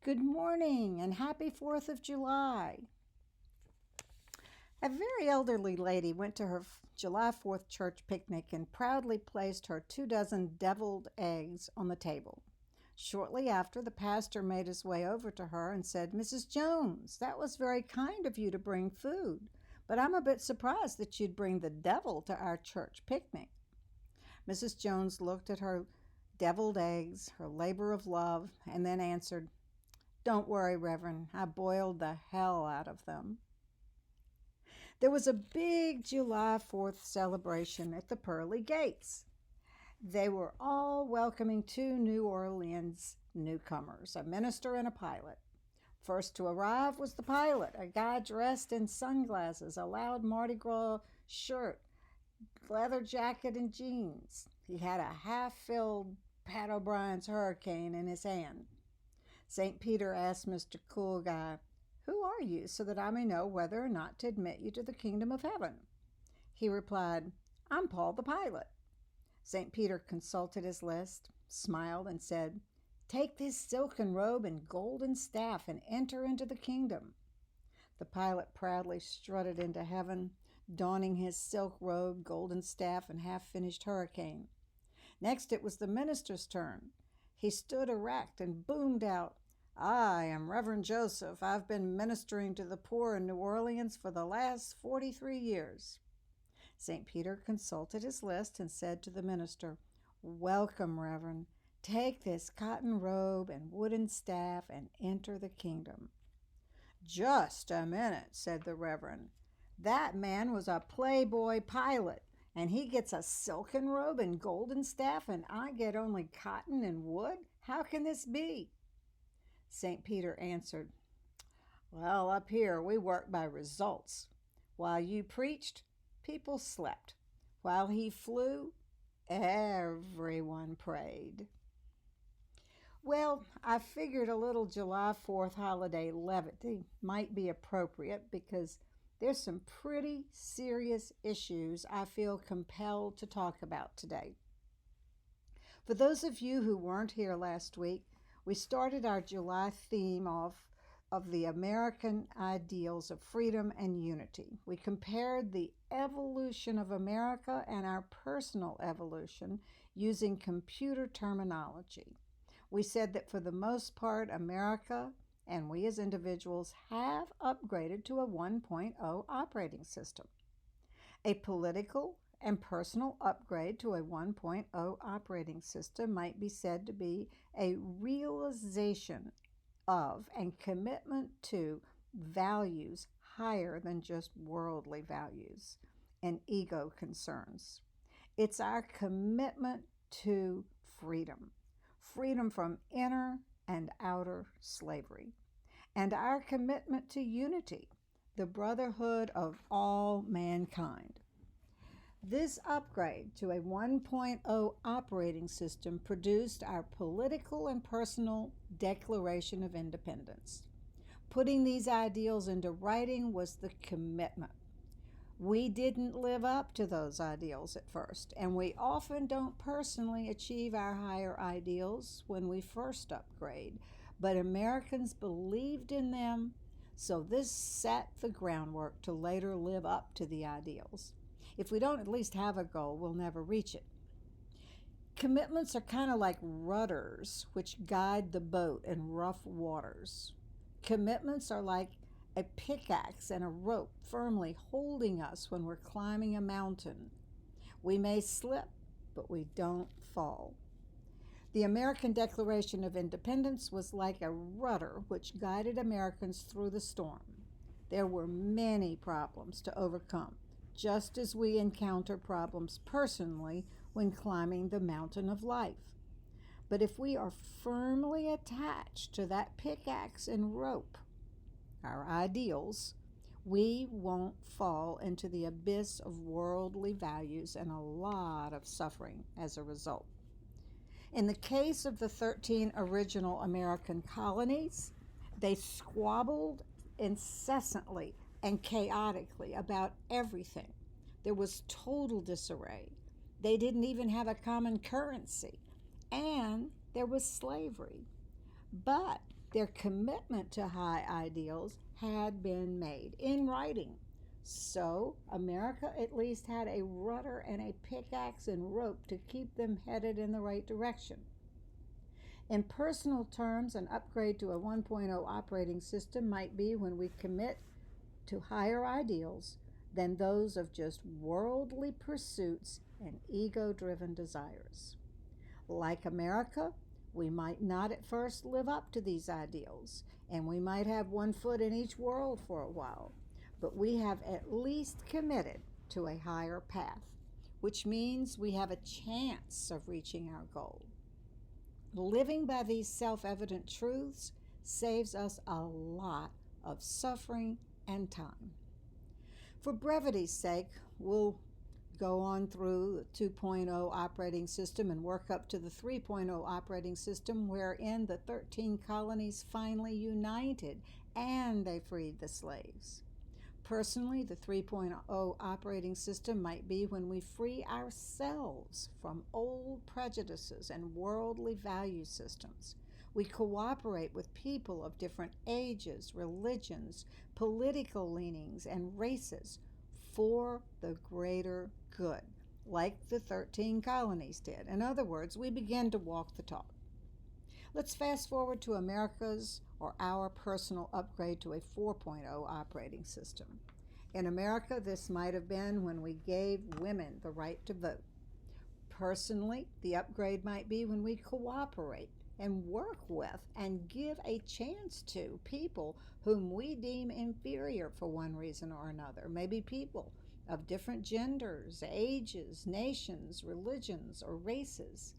Good morning and happy 4th of July. A very elderly lady went to her July 4th church picnic and proudly placed her 2 dozen deviled eggs on the table. Shortly after, the pastor made his way over to her and said, "Mrs. Jones, that was very kind of you to bring food, but I'm a bit surprised that you'd bring the devil to our church picnic." Mrs. Jones looked at her deviled eggs, her labor of love, and then answered, "Don't worry, Reverend, I boiled the hell out of them." There was a big July 4th celebration at the pearly gates. They were all welcoming two New Orleans newcomers, a minister and a pilot. First to arrive was the pilot, a guy dressed in sunglasses, a loud Mardi Gras shirt, leather jacket, and jeans. He had a half-filled Pat O'Brien's Hurricane in his hand. St. Peter asked Mr. Cool Guy, "Who are you, so that I may know whether or not to admit you to the kingdom of heaven?" He replied, "I'm Paul the pilot." St. Peter consulted his list, smiled, and said, "Take this silken robe and golden staff and enter into the kingdom." The pilot proudly strutted into heaven, donning his silk robe, golden staff, and half-finished hurricane. Next it was the minister's turn. He stood erect and boomed out, "I am Reverend Joseph. I've been ministering to the poor in New Orleans for the last 43 years. St. Peter consulted his list and said to the minister, "Welcome, Reverend. Take this cotton robe and wooden staff and enter the kingdom." "Just a minute," said the Reverend. "That man was a playboy pilot, and he gets a silken robe and golden staff, and I get only cotton and wood? How can this be?" St. Peter answered, "Well, up here we work by results. While you preached, people slept. While he flew, everyone prayed." Well, I figured a little July 4th holiday levity might be appropriate because there's some pretty serious issues I feel compelled to talk about today. For those of you who weren't here last week, we started our July theme off of the American ideals of freedom and unity. We compared the evolution of America and our personal evolution using computer terminology. We said that for the most part, America and we as individuals have upgraded to a 1.0 operating system. A political and personal upgrade to a 1.0 operating system might be said to be a realization of and commitment to values higher than just worldly values and ego concerns. It's our commitment to freedom, freedom from inner and outer slavery, and our commitment to unity, the brotherhood of all mankind. This upgrade to a 1.0 operating system produced our political and personal Declaration of Independence. Putting these ideals into writing was the commitment. We didn't live up to those ideals at first, and we often don't personally achieve our higher ideals when we first upgrade, but Americans believed in them, so this set the groundwork to later live up to the ideals. If we don't at least have a goal, we'll never reach it. Commitments are kind of like rudders which guide the boat in rough waters. Commitments are like a pickaxe and a rope firmly holding us when we're climbing a mountain. We may slip, but we don't fall. The American Declaration of Independence was like a rudder which guided Americans through the storm. There were many problems to overcome, just as we encounter problems personally when climbing the mountain of life. But if we are firmly attached to that pickaxe and rope, our ideals, we won't fall into the abyss of worldly values and a lot of suffering as a result. In the case of the 13 original American colonies, they squabbled incessantly and chaotically about everything. There was total disarray. They didn't even have a common currency, and there was slavery. But Their commitment to high ideals had been made in writing. So, America at least had a rudder and a pickaxe and rope to keep them headed in the right direction. In personal terms, an upgrade to a 1.0 operating system might be when we commit to higher ideals than those of just worldly pursuits and ego driven desires. Like America, we might not at first live up to these ideals, and we might have one foot in each world for a while, but we have at least committed to a higher path, which means we have a chance of reaching our goal. Living by these self evident truths saves us a lot of suffering and time. For brevity's sake, we'll go on through the 2.0 operating system and work up to the 3.0 operating system, wherein the 13 colonies finally united and they freed the slaves. Personally, the 3.0 operating system might be when we free ourselves from old prejudices and worldly value systems. We cooperate with people of different ages, religions, political leanings, and races for the greater good, like the 13 colonies did. In other words, we begin to walk the talk. Let's fast forward to America's or our personal upgrade to a 4.0 operating system. In America, this might have been when we gave women the right to vote. Personally, the upgrade might be when we cooperate and work with and give a chance to people whom we deem inferior for one reason or another. Maybe people of different genders, ages, nations, religions, or races.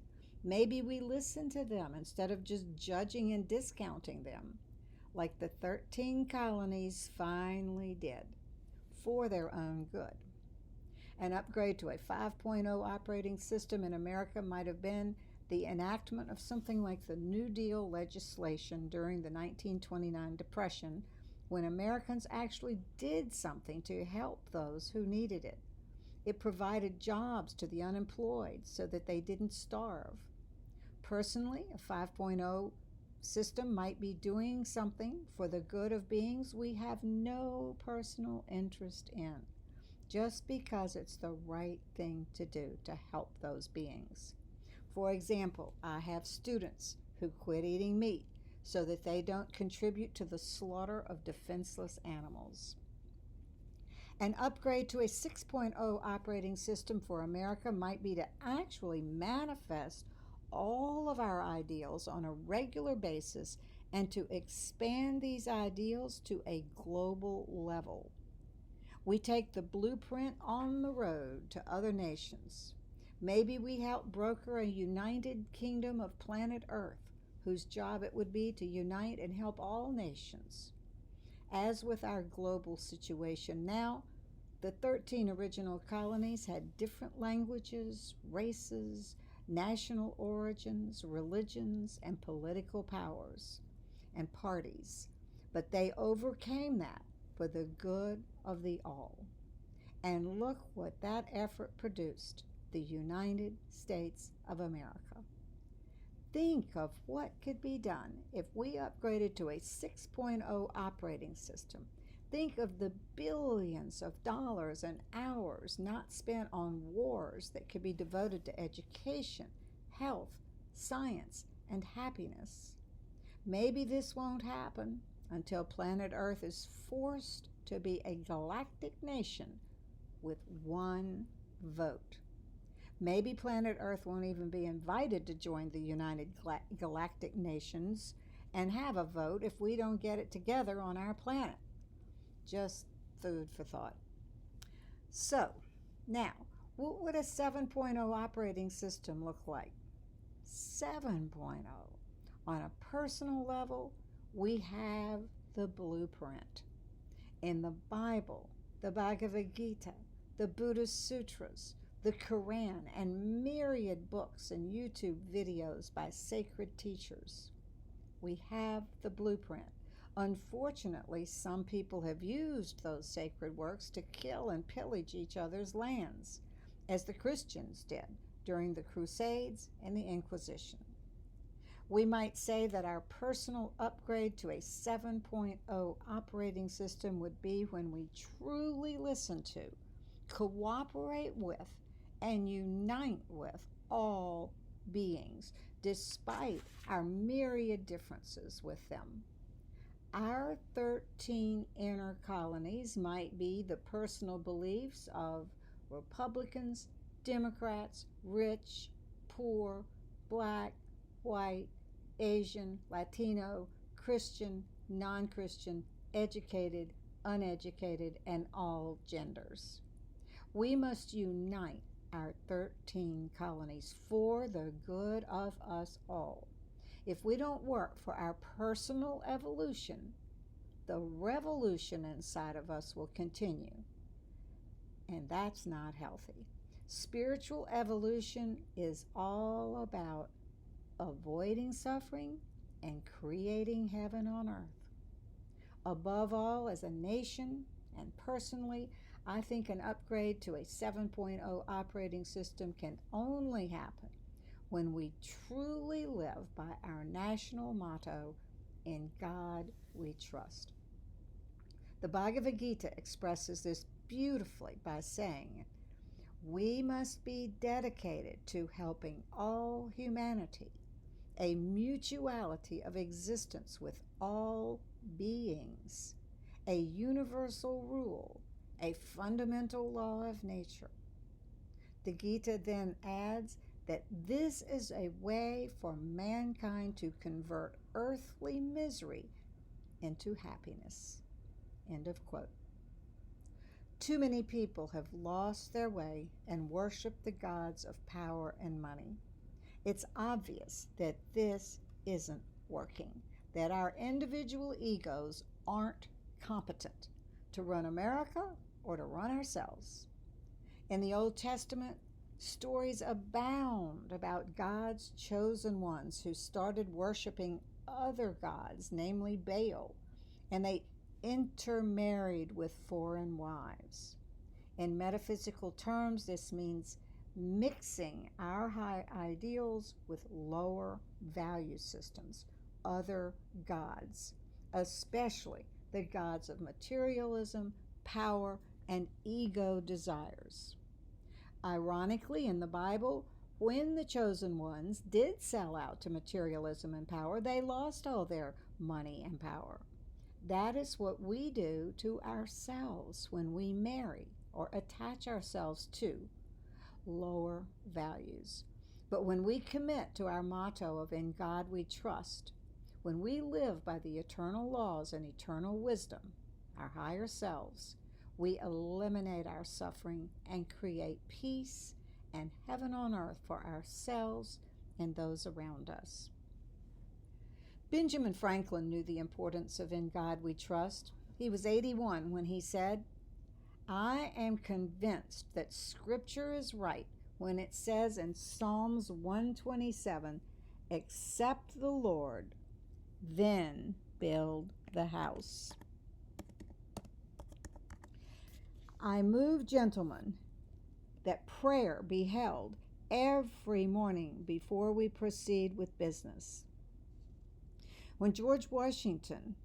Maybe we listen to them instead of just judging and discounting them, like the 13 colonies finally did, for their own good. An upgrade to a 5.0 operating system in America might have been the enactment of something like the New Deal legislation during the 1929 Depression, when Americans actually did something to help those who needed it. It provided jobs to the unemployed so that they didn't starve. Personally, a 5.0 system might be doing something for the good of beings we have no personal interest in, just because it's the right thing to do to help those beings. For example, I have students who quit eating meat so that they don't contribute to the slaughter of defenseless animals. An upgrade to a 6.0 operating system for America might be to actually manifest all of our ideals on a regular basis and to expand these ideals to a global level. We take the blueprint on the road to other nations. Maybe we help broker a united kingdom of planet Earth, whose job it would be to unite and help all nations. As with our global situation now, the 13 original colonies had different languages, races, national origins, religions, and political powers and parties, but they overcame that for the good of the all. And look what that effort produced, the United States of America. Think of what could be done if we upgraded to a 6.0 operating system. Think of the billions of dollars and hours not spent on wars that could be devoted to education, health, science, and happiness. Maybe this won't happen until planet Earth is forced to be a galactic nation with one vote. Maybe planet Earth won't even be invited to join the United Galactic Nations and have a vote if we don't get it together on our planet. Just food for thought. So, now, what would a 7.0 operating system look like? 7.0. On a personal level, we have the blueprint. In the Bible, the Bhagavad Gita, the Buddhist Sutras, the Quran, and myriad books and YouTube videos by sacred teachers. We have the blueprint. Unfortunately, some people have used those sacred works to kill and pillage each other's lands, as the Christians did during the Crusades and the Inquisition. We might say that our personal upgrade to a 7.0 operating system would be when we truly listen to, cooperate with, and unite with all beings, despite our myriad differences with them. Our 13 inner colonies might be the personal beliefs of Republicans, Democrats, rich, poor, black, white, Asian, Latino, Christian, non-Christian, educated, uneducated, and all genders. We must unite our 13 colonies for the good of us all. If we don't work for our personal evolution, the revolution inside of us will continue, and that's not healthy. Spiritual evolution is all about avoiding suffering and creating heaven on earth. Above all, as a nation and personally, I think an upgrade to a 7.0 operating system can only happen when we truly live by our national motto, "In God we trust." The Bhagavad Gita expresses this beautifully by saying, "We must be dedicated to helping all humanity, a mutuality of existence with all beings, a universal rule, a fundamental law of nature." The Gita then adds that this is a way for mankind to convert earthly misery into happiness. End of quote. Too many people have lost their way and worship the gods of power and money. It's obvious that this isn't working, that our individual egos aren't competent to run America or to run ourselves. In the Old Testament, stories abound about God's chosen ones who started worshiping other gods, namely Baal, and they intermarried with foreign wives. In metaphysical terms, this means mixing our high ideals with lower value systems, other gods, especially the gods of materialism, power, and ego desires. Ironically, in the Bible, when the chosen ones did sell out to materialism and power, they lost all their money and power. That is what we do to ourselves when we marry or attach ourselves to lower values. But when we commit to our motto of "In God we trust," when we live by the eternal laws and eternal wisdom, our higher selves, we eliminate our suffering and create peace and heaven on earth for ourselves and those around us. Benjamin Franklin knew the importance of "In God we trust." He was 81 when he said, "I am convinced that Scripture is right when it says in Psalms 127, 'Accept the Lord, then build the house.'" I move, gentlemen, that prayer be held every morning before we proceed with business. When George Washington,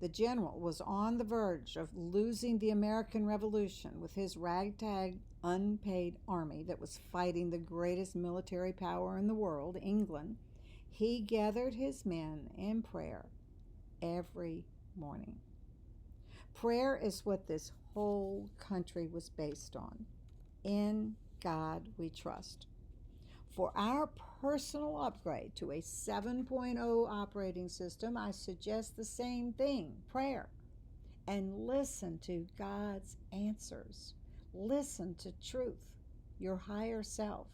the general, was on the verge of losing the American Revolution with his ragtag, unpaid army that was fighting the greatest military power in the world, England, he gathered his men in prayer every morning. Prayer is what this whole country was based on. In God we trust. For our personal upgrade to a 7.0 operating system, I suggest the same thing, prayer. And listen to God's answers. Listen to truth, your higher self.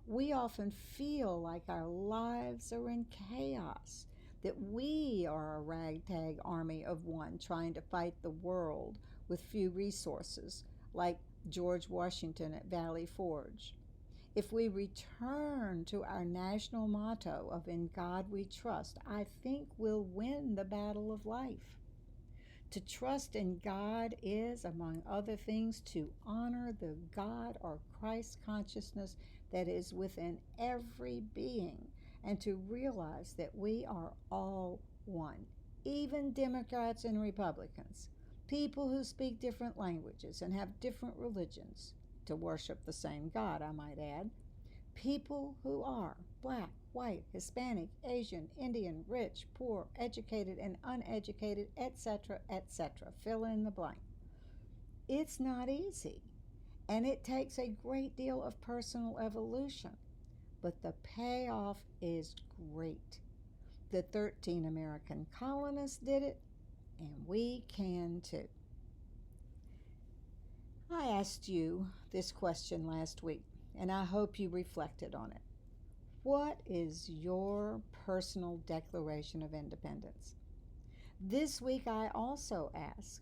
We often feel like our lives are in chaos, that we are a ragtag army of one trying to fight the world with few resources, like George Washington at Valley Forge. If we return to our national motto of "In God we trust," I think we'll win the battle of life. To trust in God is, among other things, to honor the God or Christ consciousness that is within every being and to realize that we are all one, even Democrats and Republicans, people who speak different languages and have different religions, to worship the same God, I might add, people who are black, white, Hispanic, Asian, Indian, rich, poor, educated, and uneducated, etc., etc. Fill in the blank. It's not easy, and it takes a great deal of personal evolution, but the payoff is great. The 13 American colonists did it, and we can too. I asked you this question last week, and I hope you reflected on it. What is your personal Declaration of Independence? This week I also ask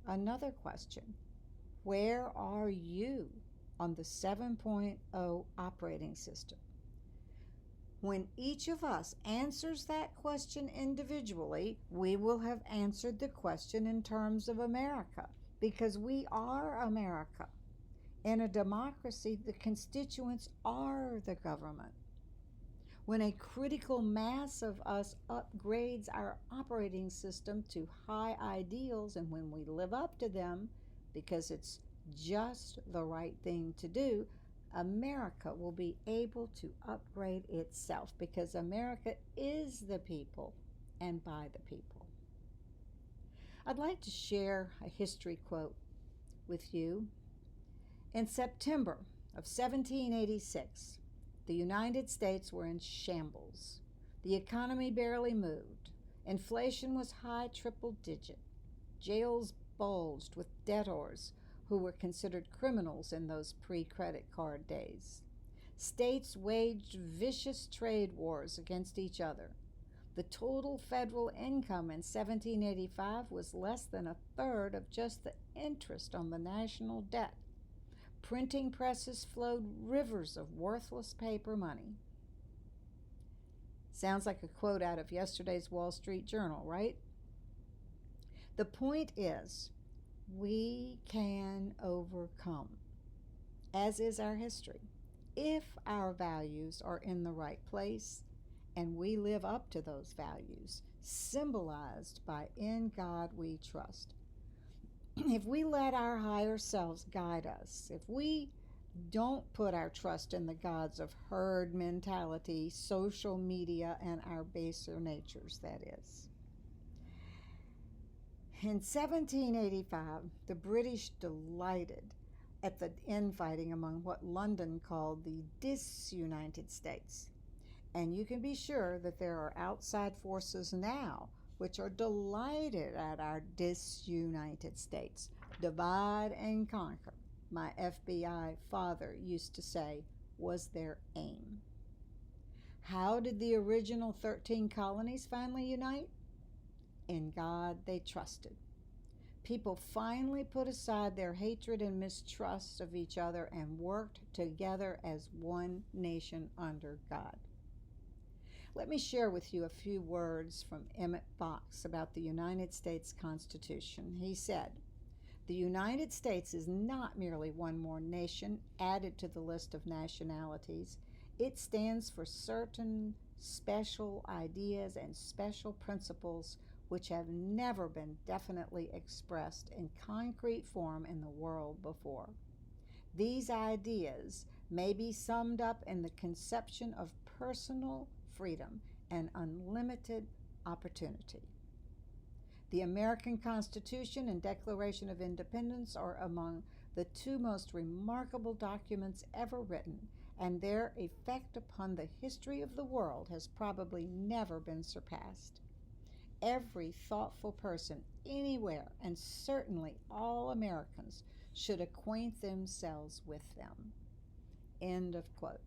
another question. Where are you on the 7.0 operating system? When each of us answers that question individually, we will have answered the question in terms of America, because we are America. In a democracy, the constituents are the government. When a critical mass of us upgrades our operating system to high ideals, and when we live up to them because it's just the right thing to do, America will be able to upgrade itself, because America is the people and by the people. I'd like to share a history quote with you. In September of 1786, the United States were in shambles. The economy barely moved. Inflation was high triple digit. Jails bulged with debtors who were considered criminals in those pre-credit card days. States waged vicious trade wars against each other. The total federal income in 1785 was less than a third of just the interest on the national debt. Printing presses flowed rivers of worthless paper money. Sounds like a quote out of yesterday's Wall Street Journal, right? The point is, we can overcome, as is our history, if our values are in the right place and we live up to those values, symbolized by "In God We Trust." If we let our higher selves guide us, if we don't put our trust in the gods of herd mentality, social media, and our baser natures, that is. In 1785, the British delighted at the infighting among what London called the disunited states. And you can be sure that there are outside forces now which are delighted at our disunited states. Divide and conquer, my FBI father used to say, was their aim. How did the original 13 colonies finally unite? In God they trusted. People finally put aside their hatred and mistrust of each other and worked together as one nation under God. Let me share with you a few words from Emmett Fox about the United States Constitution. He said, "The United States is not merely one more nation added to the list of nationalities. It stands for certain special ideas and special principles which have never been definitely expressed in concrete form in the world before. These ideas may be summed up in the conception of personal freedom and unlimited opportunity. The American Constitution and Declaration of Independence are among the two most remarkable documents ever written, and their effect upon the history of the world has probably never been surpassed. Every thoughtful person anywhere, and certainly all Americans, should acquaint themselves with them." End of quote.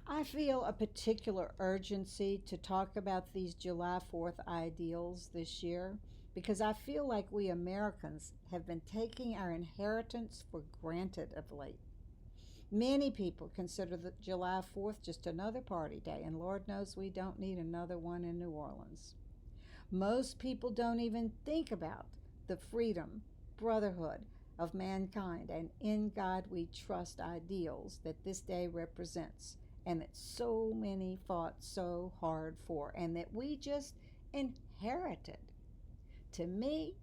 I feel a particular urgency to talk about these July 4th ideals this year because I feel like we Americans have been taking our inheritance for granted of late. Many people consider the July 4th just another party day, and Lord knows we don't need another one in New Orleans. Most people don't even think about the freedom, brotherhood of mankind, and "in God we trust" ideals that this day represents, and that so many fought so hard for, and that we just inherited. To me,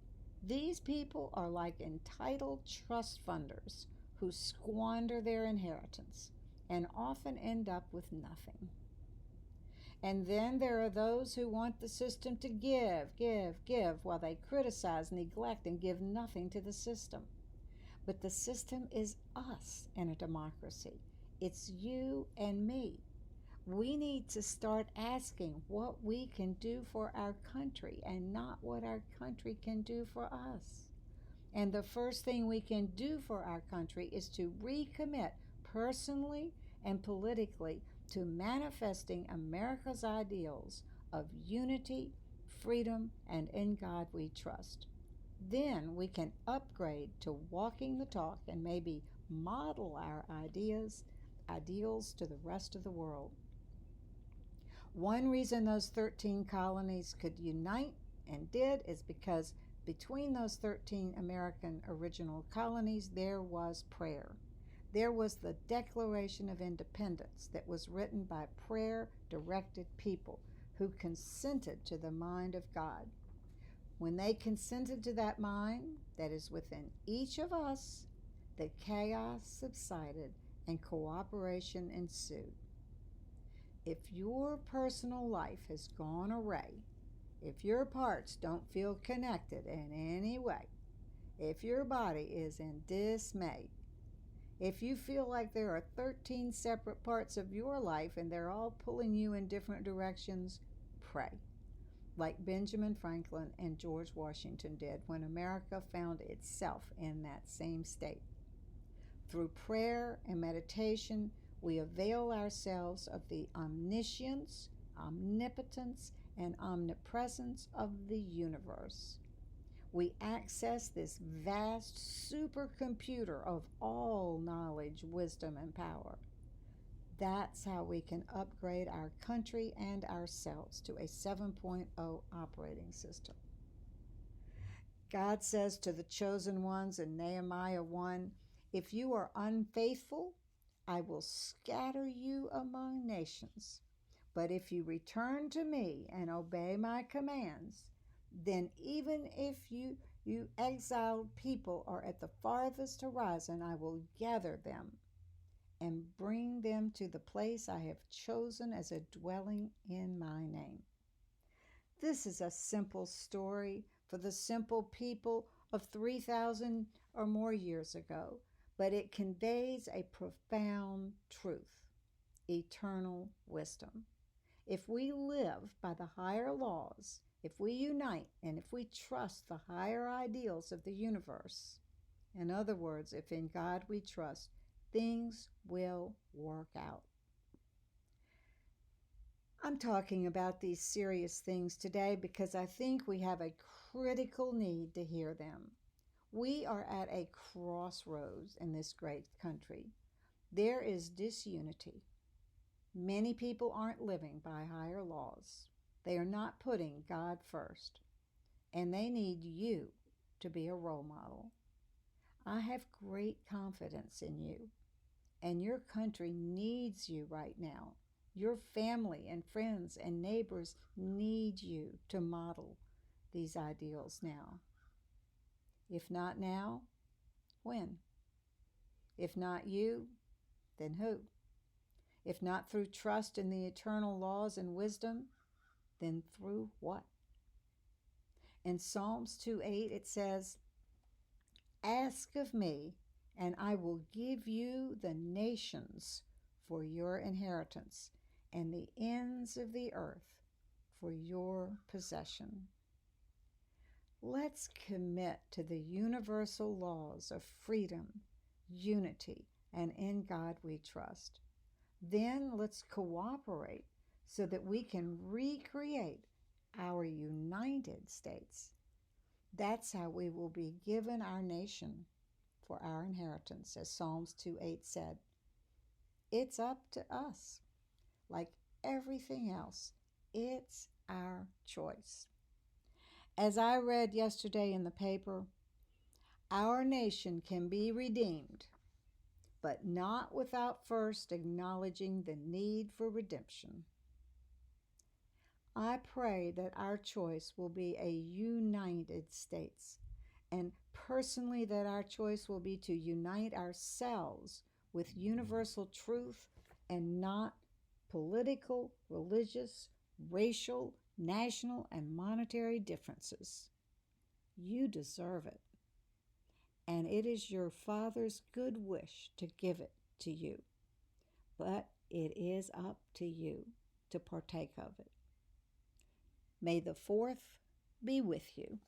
these people are like entitled trust funders who squander their inheritance and often end up with nothing. And then there are those who want the system to give, while they criticize, neglect, and give nothing to the system. But the system is us in a democracy. It's you and me. We need to start asking what we can do for our country and not what our country can do for us. And the first thing we can do for our country is to recommit personally and politically to manifesting America's ideals of unity, freedom, and in God we trust. Then we can upgrade to walking the talk and maybe model our ideals to the rest of the world. One reason those 13 colonies could unite and did is because between those 13 American original colonies there was prayer. There was the Declaration of Independence that was written by prayer directed people who consented to the mind of God. When they consented to that mind that is within each of us, the chaos subsided and cooperation ensued. If your personal life has gone awry, if your parts don't feel connected in any way, if your body is in dismay, if you feel like there are 13 separate parts of your life and they're all pulling you in different directions, pray. Like Benjamin Franklin and George Washington did when America found itself in that same state. Through prayer and meditation, we avail ourselves of the omniscience, omnipotence, and omnipresence of the universe. We access this vast supercomputer of all knowledge, wisdom, and power. That's how we can upgrade our country and ourselves to a 7.0 operating system. God says to the chosen ones in Nehemiah 1, "If you are unfaithful, I will scatter you among nations. But if you return to me and obey my commands, then even if you exiled people are at the farthest horizon, I will gather them and bring them to the place I have chosen as a dwelling in my name." This is a simple story for the simple people of 3,000 or more years ago, but it conveys a profound truth, eternal wisdom. If we live by the higher laws, if we unite, and if we trust the higher ideals of the universe, in other words, if in God we trust, things will work out. I'm talking about these serious things today because I think we have a critical need to hear them. We are at a crossroads in this great country. There is disunity. Many people aren't living by higher laws. They are not putting God first. And they need you to be a role model. I have great confidence in you. And your country needs you right now. Your family and friends and neighbors need you to model these ideals now. If not now, when? If not you, then who? If not through trust in the eternal laws and wisdom, then through what? In Psalms 2:8 it says, "Ask of me, and I will give you the nations for your inheritance, and the ends of the earth for your possession." Let's commit to the universal laws of freedom, unity, and in God we trust. Then let's cooperate so that we can recreate our United States. That's how we will be given our nation for our inheritance, as Psalms 2:8 said. It's up to us. Like everything else, it's our choice. As I read yesterday in the paper, our nation can be redeemed but not without first acknowledging the need for redemption. I pray that our choice will be a United States, and personally that our choice will be to unite ourselves with universal truth and not political, religious, racial, national, and monetary differences. You deserve it, and it is your Father's good wish to give it to you, but it is up to you to partake of it. May the 4th be with you.